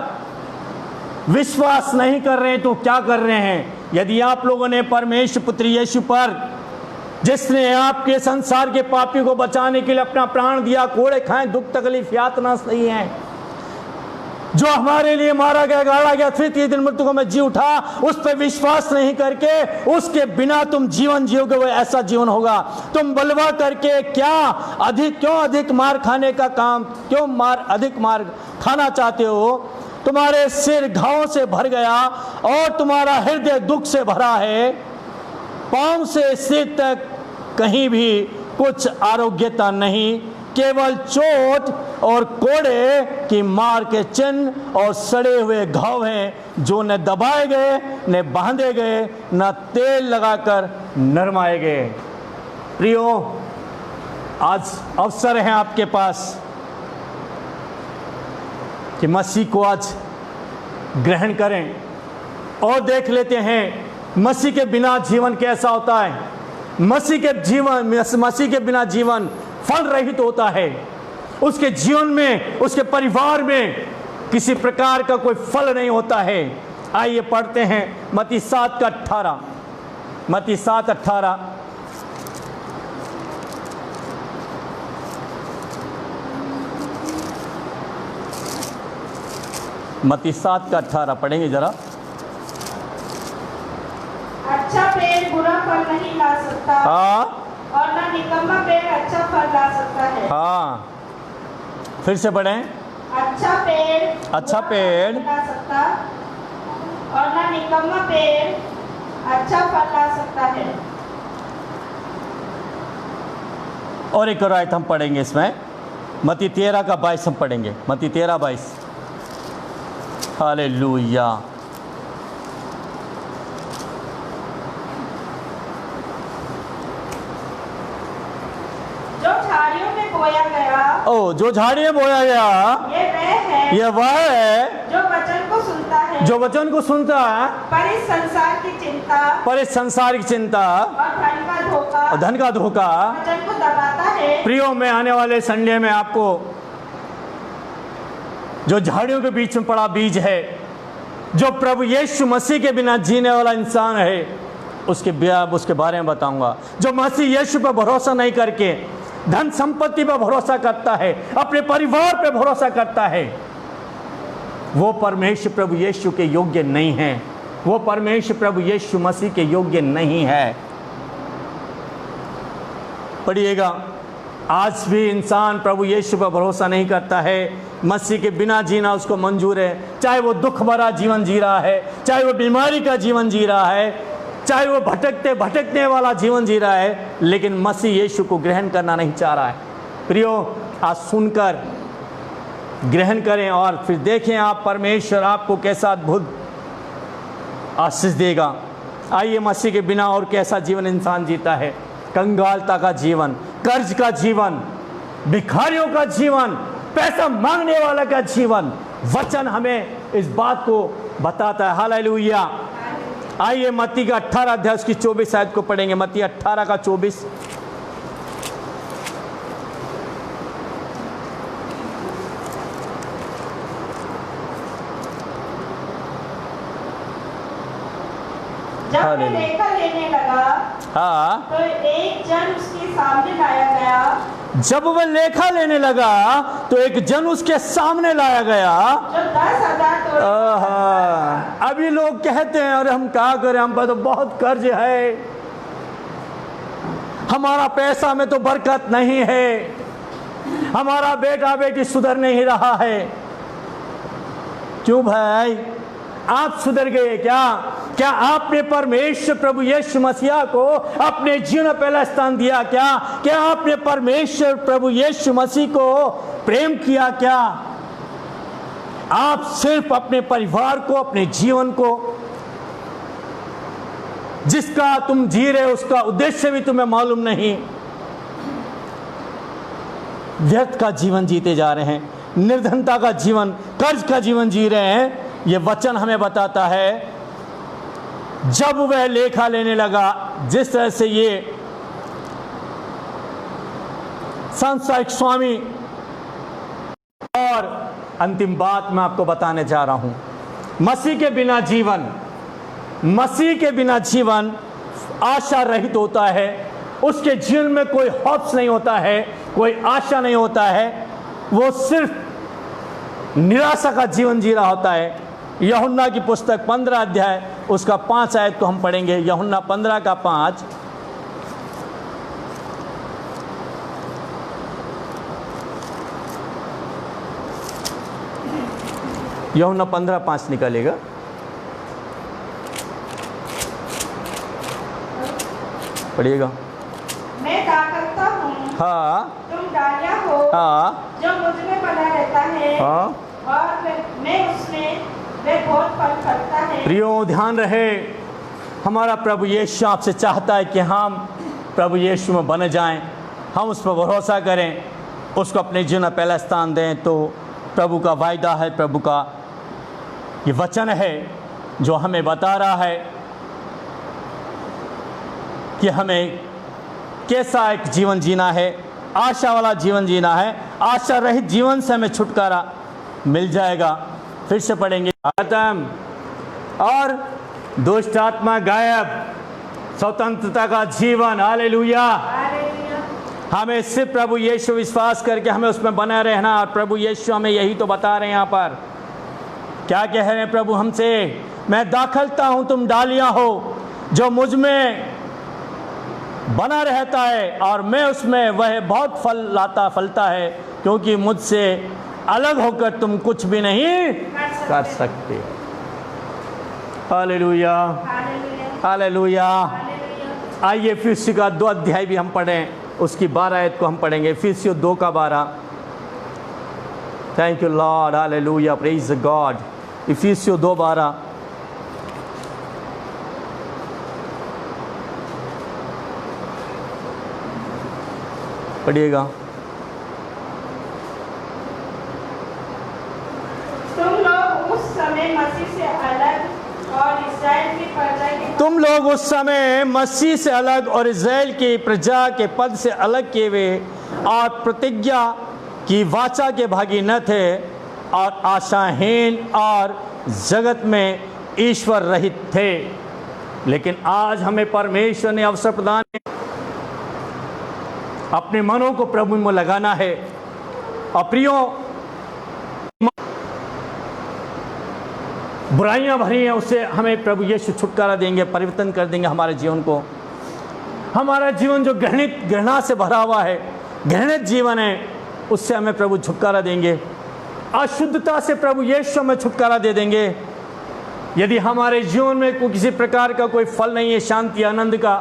विश्वास नहीं कर रहे हैं तो क्या कर रहे हैं? यदि आप लोगों ने परमेश्वर पुत्र यीशु पर, जिसने आपके संसार के पापी को बचाने के लिए अपना प्राण दिया, कोड़े खाए, दुख तकलीफ यातना सही है, जो हमारे लिए मारा गया, गाड़ा गया, तृतीय दिन मृत्यु को मैं जी उठा, उस पर विश्वास नहीं करके उसके बिना तुम जीवन जियोगे, वो ऐसा जीवन होगा। तुम बलवा करके क्यों अधिक मार खाने का काम, अधिक मार खाना चाहते हो? तुम्हारे सिर घावों से भर गया और तुम्हारा हृदय दुख से भरा है। पांव से सिर तक कहीं भी कुछ आरोग्यता नहीं, केवल चोट और कोड़े की मार के चिन्ह और सड़े हुए घाव हैं, जो न दबाए गए, न बांधे गए, न तेल लगाकर नरमाए गए। प्रियो, आज अवसर है आपके पास कि मसीह को आज ग्रहण करें और देख लेते हैं मसीह के बिना जीवन कैसा होता है। मसीह के बिना जीवन फल रहित होता है। उसके जीवन में, उसके परिवार में किसी प्रकार का कोई फल नहीं होता है। आइए पढ़ते हैं मत्ती 7:18। मत्ती 7:18। मत्ती 7:18 पढ़ेंगे जरा। अच्छा पेड़ बुरा फल नहीं ला सकता, हाँ, और न निकम्मा पेड़ अच्छा फल ला सकता है। हाँ, फिर से पढ़ें। अच्छा पेड़ अच्छा बुरा फल पेड़ नहीं ला सकता, और न निकम्मा पेड़ अच्छा फल ला सकता है। और एक और आयत हम पढ़ेंगे इसमें, मत्ती 13:22 हम पढ़ेंगे। मत्ती 13:22। हालेलुया। जो झाड़ियों में बोया गया, जो झाड़ियाँ बोया गया, ये वह है जो वचन को सुनता है, जो वचन को सुनता है, पर इस संसार की चिंता और धन का धोखा वचन को दबाता है। प्रियो, में आने वाले संडे में आपको जो झाड़ियों के बीच में पड़ा बीज है, जो प्रभु यीशु मसीह के बिना जीने वाला इंसान है, उसके बारे में बताऊंगा। जो मसीह यीशु पर भरोसा नहीं करके धन संपत्ति पर भरोसा करता है, अपने परिवार पर भरोसा करता है, वो परमेश्वर प्रभु यीशु के योग्य नहीं है। वो परमेश्वर प्रभु यीशु मसीह के योग्य नहीं है। पढ़िएगा, आज भी इंसान प्रभु यीशु पर भरोसा नहीं करता है। मसीह के बिना जीना उसको मंजूर है, चाहे वो दुख भरा जीवन जी रहा है, चाहे वो बीमारी का जीवन जी रहा है, चाहे वो भटकने वाला जीवन जी रहा है, लेकिन मसीह यीशु को ग्रहण करना नहीं चाह रहा है। प्रियो, आज सुनकर ग्रहण करें और फिर देखें आप परमेश्वर आपको कैसा अद्भुत आशीष देगा। आइए, मसीह के बिना और कैसा जीवन इंसान जीता है। कंगालता का जीवन, कर्ज का जीवन, भिखारियों का जीवन, पैसा मांगने वाला का जीवन। वचन हमें इस बात को बताता है। हालेलुया। आइए मत्ती का 18 अध्याय उसकी 24 आयत को पढ़ेंगे। मत्ती 18 का 24। जब वह लेखा लेने लगा, हाँ, तो एक जन उसके सामने लाया गया। जब वह लेखा लेने लगा तो एक जन उसके सामने लाया गया जो 10,000 तोड़े। अभी लोग कहते हैं, अरे हम क्या करें, हम पर तो बहुत कर्ज है, हमारा पैसा में तो बरकत नहीं है, हमारा बेटा बेटी सुधर नहीं रहा है। क्यों भाई, आप सुधर गए क्या? क्या आपने परमेश्वर प्रभु यीशु मसीह को अपने जीवन में पहला स्थान दिया क्या? क्या आपने परमेश्वर प्रभु यीशु मसीह को प्रेम किया क्या? आप सिर्फ अपने परिवार को, अपने जीवन को, जिसका तुम जी रहे हो उसका उद्देश्य भी तुम्हें मालूम नहीं, व्यर्थ का जीवन जीते जा रहे हैं, निर्धनता का जीवन, कर्ज का जीवन जी रहे हैं। ये वचन हमें बताता है, जब वह लेखा लेने लगा, जिस तरह से ये सांसारिक स्वामी। और अंतिम बात मैं आपको बताने जा रहा हूं, मसीह के बिना जीवन आशा रहित होता है। उसके जीवन में कोई होप्स नहीं होता है, कोई आशा नहीं होता है, वो सिर्फ निराशा का जीवन जी रहा होता है। यूहन्ना की पुस्तक 15 अध्याय उसका 5 आयत को हम पढ़ेंगे। यूहन्ना 15 का 5। यूहन्ना 15:5 निकलेगा। मैं हाँ तुम डालियाँ हो हाँ जो मुझ में बना रहता है हाँ। और मैं उसमें वे बहुत फल फलता है। प्रियो, ध्यान रहे, हमारा प्रभु यीशु आपसे चाहता है कि हम प्रभु यीशु में बन जाएं, हम उस पर भरोसा करें, उसको अपने जीवन में पहला स्थान दें। तो प्रभु का वायदा है, प्रभु का ये वचन है जो हमें बता रहा है कि हमें कैसा एक जीवन जीना है, आशा वाला जीवन जीना है। आशा रहित जीवन से हमें छुटकारा मिल जाएगा। फिर से पढ़ेंगे, आत्म और दुष्ट आत्मा गायब, स्वतंत्रता का जीवन। हालेलुया। हमें सिर्फ प्रभु यीशु विश्वास करके हमें उसमें बना रहना। और प्रभु यीशु हमें यही तो बता रहे हैं यहाँ पर। क्या कह रहे हैं प्रभु हमसे? मैं दाखलता हूँ, तुम डालियाँ हो, जो मुझ में बना रहता है और मैं उसमें, वह बहुत फलता है, क्योंकि मुझसे अलग होकर तुम कुछ भी नहीं कर सकते। Hallelujah, hallelujah. आइए इफिसियों का 2 अध्याय भी हम पढ़ें, उसकी 12 आयत को हम पढ़ेंगे। इफिसियों 2 का 12। Thank you Lord, hallelujah, praise God. इफिसियों 2:12। पढ़िएगा। तुम लोग उस समय मसीह से अलग और इस्राएल की प्रजा के तुम लोग उस समय मसीह से अलग और इस्राएल की प्रजा के पद से अलग किए हुए और प्रतिज्ञा की वाचा के भागी न थे, और आशाहीन और जगत में ईश्वर रहित थे। लेकिन आज हमें परमेश्वर ने अवसर प्रदान किया, अपने मनों को प्रभु में लगाना है। और प्रियो, बुराइयां भरी हैं, उससे हमें प्रभु यीशु छुटकारा देंगे, परिवर्तन कर देंगे हमारे जीवन को। हमारा जीवन जो घृणा से भरा हुआ है, घृणित जीवन है, उससे हमें प्रभु छुटकारा देंगे। अशुद्धता से प्रभु यीशु हमें छुटकारा दे देंगे। यदि हमारे जीवन में किसी प्रकार का कोई फल नहीं है, शांति, आनंद का,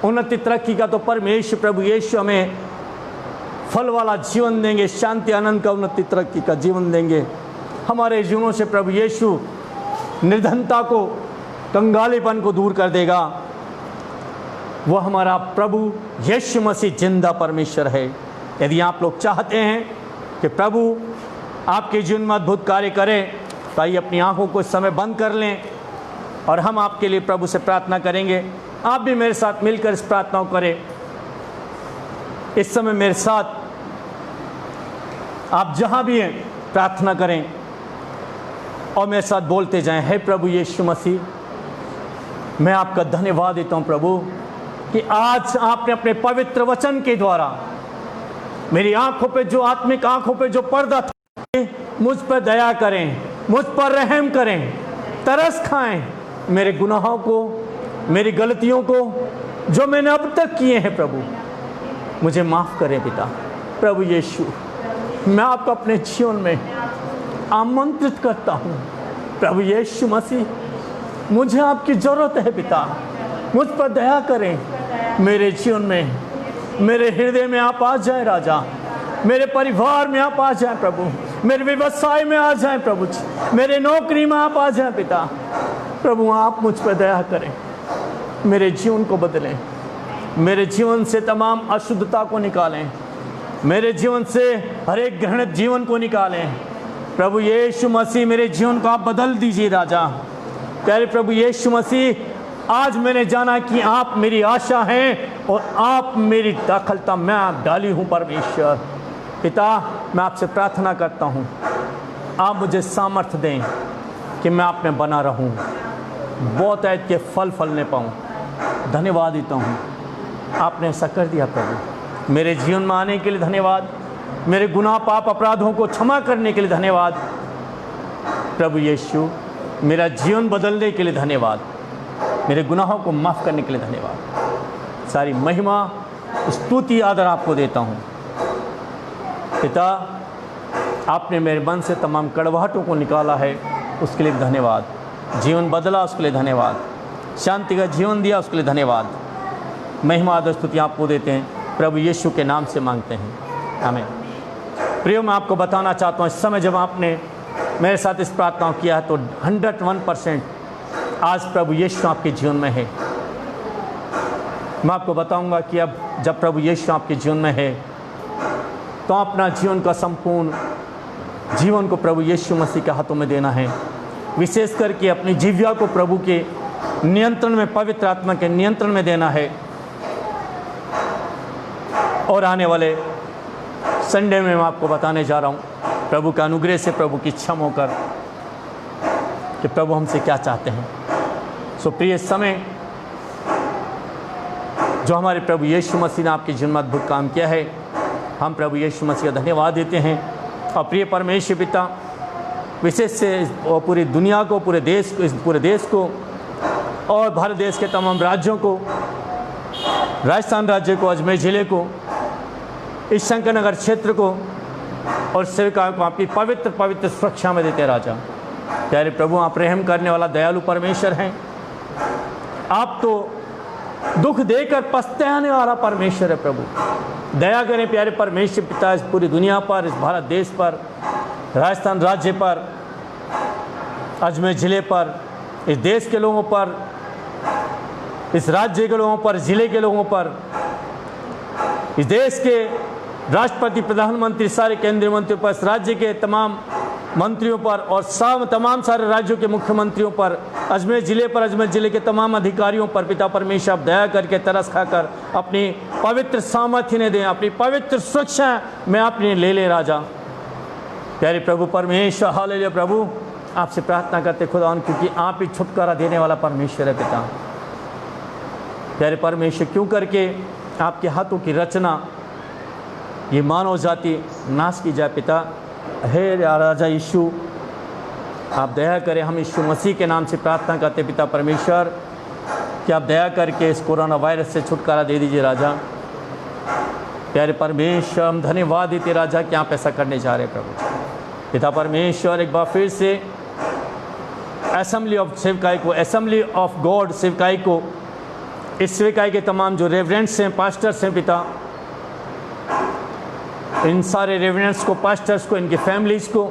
उन्नति, तरक्की का, तो परमेश्वर प्रभु यीशु हमें फल वाला जीवन देंगे, शांति, आनंद का, उन्नति, तरक्की का जीवन देंगे। हमारे जीवनों से प्रभु यीशु निर्धनता को, कंगालीपन को दूर कर देगा। वह हमारा प्रभु यीशु मसीह जिंदा परमेश्वर है। यदि आप लोग चाहते हैं कि प्रभु आपके जीवन में अद्भुत कार्य करें, तो आइए अपनी आंखों को इस समय बंद कर लें और हम आपके लिए प्रभु से प्रार्थना करेंगे। आप भी मेरे साथ मिलकर इस प्रार्थना को करें। इस समय मेरे साथ आप जहां भी हैं प्रार्थना करें और मेरे साथ बोलते जाएं, हे प्रभु यीशु मसीह, मैं आपका धन्यवाद देता हूं प्रभु कि आज आपने अपने पवित्र वचन के द्वारा मेरी आंखों पे, जो आत्मिक आंखों पे जो पर्दा था, मुझ पर दया करें, मुझ पर रहम करें, तरस खाएं मेरे गुनाहों को, मेरी गलतियों को जो मैंने अब तक किए हैं। प्रभु मुझे माफ़ करें पिता। प्रभु यीशु, मैं आपको अपने जीवन में आमंत्रित करता हूँ। प्रभु यीशु मसीह, मुझे आपकी ज़रूरत है पिता। मुझ पर दया करें, मेरे जीवन में, मेरे हृदय में आप आ जाएं राजा, मेरे परिवार में आप आ जाएं प्रभु, मेरे व्यवसाय में आ जाएं प्रभु, मेरे नौकरी में आप आ जाएं पिता। प्रभु आप मुझ पर दया करें, मेरे जीवन को बदलें, मेरे जीवन से तमाम अशुद्धता को निकालें, मेरे जीवन से हर एक घृणित जीवन को निकालें। प्रभु यीशु मसीह, मेरे जीवन को आप बदल दीजिए राजा। प्यारे प्रभु यीशु मसीह, आज मैंने जाना कि आप मेरी आशा हैं और आप मेरी दाखलता मैं आप डाली हूँ। परमेश्वर पिता, मैं आपसे प्रार्थना करता हूँ, आप मुझे सामर्थ्य दें कि मैं आप में बना रहूँ, बहुत ऐद के फल फलने पाऊँ। धन्यवाद देता हूँ, आपने ऐसा कर दिया प्रभु। मेरे जीवन में आने के लिए धन्यवाद, मेरे गुनाह पाप अपराधों को क्षमा करने के लिए धन्यवाद। प्रभु यीशु, मेरा जीवन बदलने के लिए धन्यवाद, मेरे गुनाहों को माफ़ करने के लिए धन्यवाद। सारी महिमा, स्तुति, आदर आपको देता हूँ पिता। आपने मेरे मन से तमाम कड़वाहटों को निकाला है, उसके लिए धन्यवाद। जीवन बदला, उसके लिए धन्यवाद। शांति का जीवन दिया, उसके लिए धन्यवाद। महिमा, आदर, स्तुति आपको देते हैं प्रभु यीशु के नाम से मांगते हैं, आमीन। प्रियो, मैं आपको बताना चाहता हूँ, इस समय जब आपने मेरे साथ इस प्रार्थना किया है तो 101% आज प्रभु यीशु आपके जीवन में है। मैं आपको बताऊंगा कि अब जब प्रभु यीशु आपके जीवन में है तो अपना जीवन का संपूर्ण जीवन को प्रभु यीशु मसीह के हाथों में देना है। विशेष करके अपनी जिह्वा को प्रभु के नियंत्रण में, पवित्र आत्मा के नियंत्रण में देना है। और आने वाले संडे में मैं आपको बताने जा रहा हूँ प्रभु का अनुग्रह से, प्रभु की इच्छा होकर कि प्रभु हमसे क्या चाहते हैं। सो प्रिय, समय जो हमारे प्रभु यीशु मसीह ने आपके जीवन में अद्भुत काम किया है, हम प्रभु यीशु मसीह का धन्यवाद देते हैं। और प्रिय परमेश्वर पिता, विशेष से पूरी दुनिया को, पूरे देश को और भारत देश के तमाम राज्यों को, राजस्थान राज्य को, अजमेर ज़िले को, इस शंकरनगर क्षेत्र को और सेवकाओं को आपकी पवित्र पवित्र सुरक्षा में देते राजा। प्यारे प्रभु, आप रहम करने वाला दयालु परमेश्वर हैं। आप तो दुख देकर पछताने वाला परमेश्वर है। प्रभु दया करें प्यारे परमेश्वर पिता, इस पूरी दुनिया पर, इस भारत देश पर, राजस्थान राज्य पर, अजमेर ज़िले पर, इस देश के लोगों पर, इस राज्य के लोगों पर, ज़िले के लोगों पर, इस देश के राष्ट्रपति, प्रधानमंत्री, सारे केंद्रीय मंत्रियों पर, इस राज्य के तमाम मंत्रियों पर और तमाम सारे राज्यों के मुख्यमंत्रियों पर, अजमेर ज़िले पर, अजमेर ज़िले के तमाम अधिकारियों पर पिता परमेश्वर आप दया करके, तरस खाकर अपनी पवित्र सामर्थ्य ने दें, अपनी पवित्र सुरक्षा में आपने ले राजा। प्यारे प्रभु परमेश्वर, हालेलुया। प्रभु आपसे प्रार्थना करते खुदावन, क्योंकि आप ही छुटकारा देने वाला परमेश्वर है पिता। प्यारे परमेश्वर, क्यों करके आपके हाथों की रचना ये मानव जाति नाश की जाए पिता। हे राजा यीशु, आप दया करें। हम यीशु मसीह के नाम से प्रार्थना करते पिता परमेश्वर कि आप दया करके इस कोरोना वायरस से छुटकारा दे दीजिए राजा। प्यारे परमेश्वर, हम धन्यवाद देते राजा कि आप ऐसा करने जा रहे हैं प्रभु। पिता परमेश्वर, एक बार फिर से असेंबली ऑफ सेवकाई को, असेंबली ऑफ गॉड सेवकाई को, इस सेवकाई के तमाम जो रेवरेंट्स हैं, पास्टर्स हैं पिता, इन सारे रेवरेंट्स को, पास्टर्स को, इनकी फैमिलीज़ को,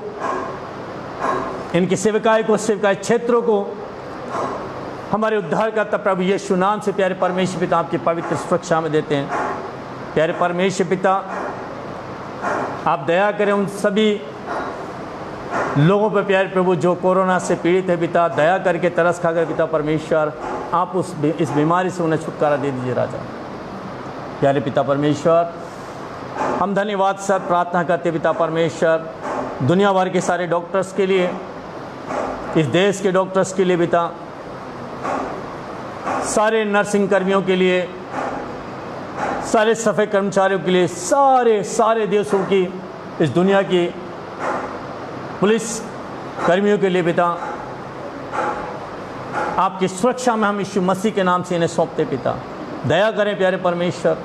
इनकी सेवकाई को, सेवकाई क्षेत्रों को हमारे उद्धारकर्ता प्रभु यीशु नाम से प्यारे परमेश्वर पिता आपकी पवित्र सुरक्षा में देते हैं। प्यारे परमेश्वर पिता, आप दया करें उन सभी लोगों पर प्यारे प्रभु जो कोरोना से पीड़ित है पिता। दया करके, तरस खाकर पिता परमेश्वर आप इस बीमारी से उन्हें छुटकारा दे दीजिए राजा। प्यारे पिता परमेश्वर, हम धन्यवाद सर प्रार्थना करते पिता परमेश्वर दुनिया भर के सारे डॉक्टर्स के लिए, इस देश के डॉक्टर्स के लिए पिता, सारे नर्सिंग कर्मियों के लिए, सारे सफाई कर्मचारियों के लिए, सारे देशों की, इस दुनिया की पुलिस कर्मियों के लिए पिता, आपकी सुरक्षा में हम यीशु मसीह के नाम से इन्हें सौंपते पिता। दया करें प्यारे परमेश्वर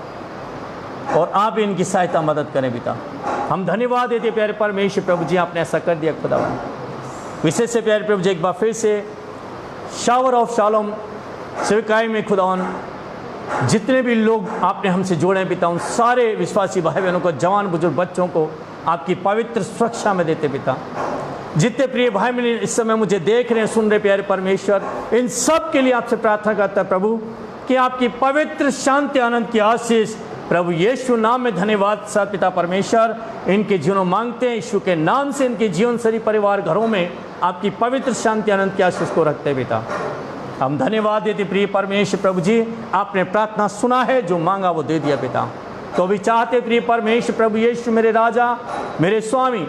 और आप इनकी सहायता मदद करें पिता। हम धन्यवाद देते प्यारे परमेश्वर प्रभु जी, आपने ऐसा कर दिया खुदावन। विशेष से प्यारे प्रभु जी, एक बार फिर से शावर ऑफ शालोम सेवकाई में खुदावन जितने भी लोग आपने हमसे जोड़े हैं पिता, उन सारे विश्वासी भाई बहनों को, जवान बुजुर्ग बच्चों को आपकी पवित्र सुरक्षा में देते पिता। जितने प्रिय भाई बहन इस समय मुझे देख रहे हैं, सुन रहे प्यारे परमेश्वर, इन सब के लिए आपसे प्रार्थना करता है प्रभु कि आपकी पवित्र शांति आनंद की आशीष प्रभु यीशु नाम में, धन्यवाद सर पिता परमेश्वर, इनके जीवनों मांगते हैं यीशु के नाम से। इनके जीवन सरी परिवार घरों में आपकी पवित्र शांति आनंद की आशीष को रखते पिता। हम धन्यवाद देते प्रिय परमेश्वर प्रभु जी, आपने प्रार्थना सुना है, जो मांगा वो दे दिया पिता। तो भी चाहते प्रिय परमेश्वर प्रभु यीशु, मेरे राजा, मेरे स्वामी,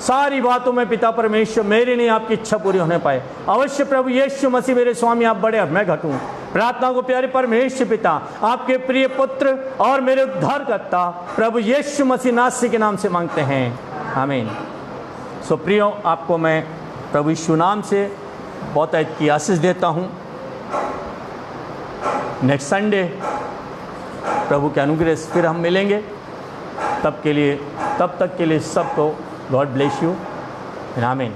सारी बातों में पिता परमेश्वर मेरी नहीं आपकी इच्छा पूरी होने पाए। अवश्य प्रभु यीशु मसीह मेरे स्वामी, आप बड़े और मैं घटूं। प्रार्थना को प्यारे परमेश्वर पिता आपके प्रिय पुत्र और मेरे उद्धारकर्ता प्रभु यीशु मसीह नासरी के नाम से मांगते हैं, आमीन। सो प्रियो, आपको मैं प्रभु यीशु नाम से बहुत की आशीष देता हूँ। नेक्स्ट संडे प्रभु के अनुग्रह से फिर हम मिलेंगे। तब तक के लिए सबको गॉड ब्लेस यू, आमीन।